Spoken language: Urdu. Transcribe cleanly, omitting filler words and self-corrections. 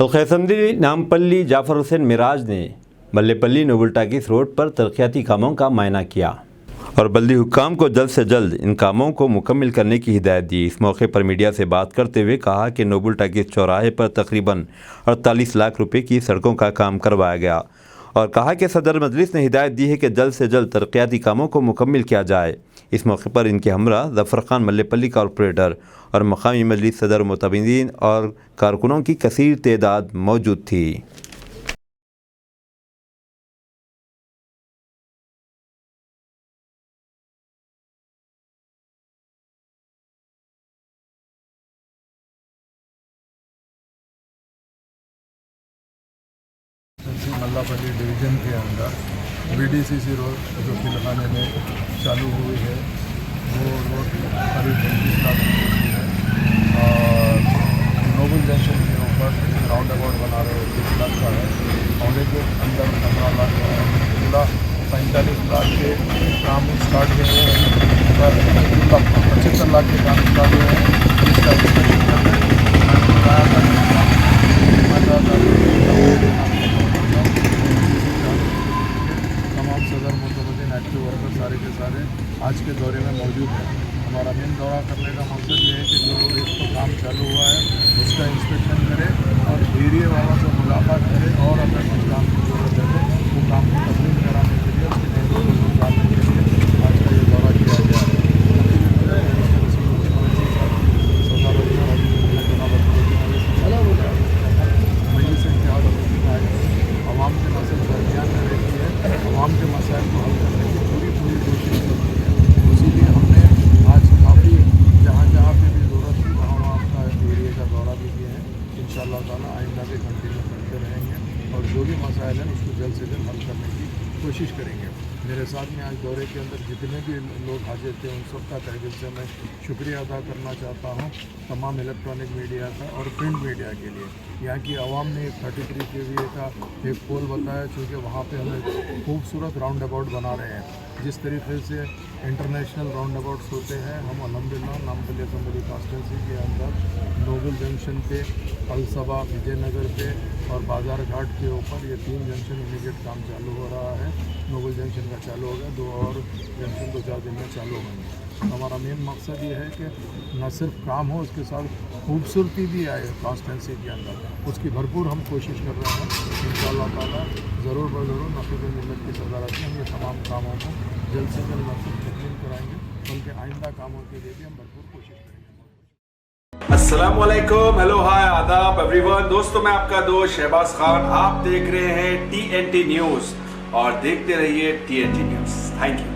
حلقہ اسمبلی نامپلی جعفر حسین معراج نے ملے پلی نوبل ٹاکیز روڈ پر ترقیاتی کاموں کا معائنہ کیا اور بلدی حکام کو جلد سے جلد ان کاموں کو مکمل کرنے کی ہدایت دی۔ اس موقع پر میڈیا سے بات کرتے ہوئے کہا کہ نوبل ٹاکیز چوراہے پر تقریباً 48 لاکھ روپے کی سڑکوں کا کام کروایا گیا اور کہا کہ صدر مجلس نے ہدایت دی ہے کہ جلد سے جلد ترقیاتی کاموں کو مکمل کیا جائے۔ اس موقع پر ان کے ہمراہ ظفر خان ملے پلی کارپوریٹر اور مقامی مجلس صدر متبادین اور کارکنوں کی کثیر تعداد موجود تھی۔ ملا پلی ڈویژن کے اندر BDCC روڈ جو فلخانے میں چالو ہوئی ہے وہ روڈ قریب 25 لاکھ روپے کی ہے اور نوبل جنکشن کے اوپر راؤنڈ اباؤٹ بنا رہے 30 لاکھ کا ہے۔ پونے کے اندر 15 لاکھ کا ہے، پورا 45 لاکھ کے کام اسٹارٹ ہوئے ہیں پر 75 لاکھ کے کام اسٹارٹ ہوئے ہیں جس کا صدر متبادین ایکٹیو ورکر سارے کے سارے آج کے دورے میں موجود ہیں۔ ہمارا مین دورہ کرنے کا مقصد یہ ہے کہ جو ایک تو کام چالو ہوا ہے اس کا انسپیکشن کرے اور ایریے والوں سے ملاقات کرے اور اگر کچھ کام کی ضرورت ہے تو وہ کام کو تکمیل کرانے کے لیے اس کے نیبرہڈ کو جاننے کے لیے آج کا یہ دورہ کیا گیا ہے۔ مجلس اتحاد عوام کے مسائل درمیان میں رہتی ہے، عوام کے مسائل کو حل کرنے کی پوری کوشش کرتی ہے۔ اسی لیے ہم نے آج کافی جہاں پہ بھی ضرورت تھی وہاں کا ایریے کا دورہ بھی کیا ہے۔ انشاءاللہ تعالیٰ آئندہ بھی کنٹینیو کرتے رہیں گے اور جو بھی مسائل ہیں اس کو جلد سے جلد حل کرنے کی کوشش کریں گے۔ میرے ساتھ میں آج دورے کے اندر جتنے بھی لوگ حاضر تھے ان سب کا تہہ دل سے میں شکریہ ادا کرنا چاہتا ہوں، تمام الیکٹرانک میڈیا کا اور پرنٹ میڈیا کے لیے۔ یہاں کی عوام نے 33 KVA کا ایک پول بتایا چونکہ وہاں پہ ہمیں خوبصورت راؤنڈ اباؤٹ بنا رہے ہیں۔ جس طریقے سے انٹرنیشنل راؤنڈ اباؤٹس ہوتے ہیں ہم الحمدللہ نامپلی اسمبلی کانسٹیٹنسی کے اندر نوبل جنکشن پہ، الصبا، وجے نگر پہ اور بازار گھاٹ کے اوپر یہ 3 جنکشن امیڈیٹ کام چالو ہو رہا ہے۔ نوبل جنکشن کا چالو ہو گیا، 2 اور جنکشن 2-4 دن میں چالو ہوں گے۔ ہمارا مین مقصد یہ ہے کہ نہ صرف کام ہو، اس کے ساتھ خوبصورتی بھی آئے کانسٹیٹنسی کے اندر، اس کی بھرپور ہم کوشش کر رہے ہیں۔ انشاءاللہ تعالیٰ ضرور نقیب ملت کی صدارت میں ہم یہ تمام کاموں کو جلد سے جلد تکمیل کرائیں گے، بلکہ آئندہ کاموں کے لیے بھی ہم بھرپور کوشش کریں گے۔ السلام علیکم، ہیلو، ہائے، آداب ایوری ون۔ دوستوں میں آپ کا دوست شہباز خان، آپ دیکھ رہے ہیں TNT نیوز اور دیکھتے رہیے TNT نیوز۔ Thank you.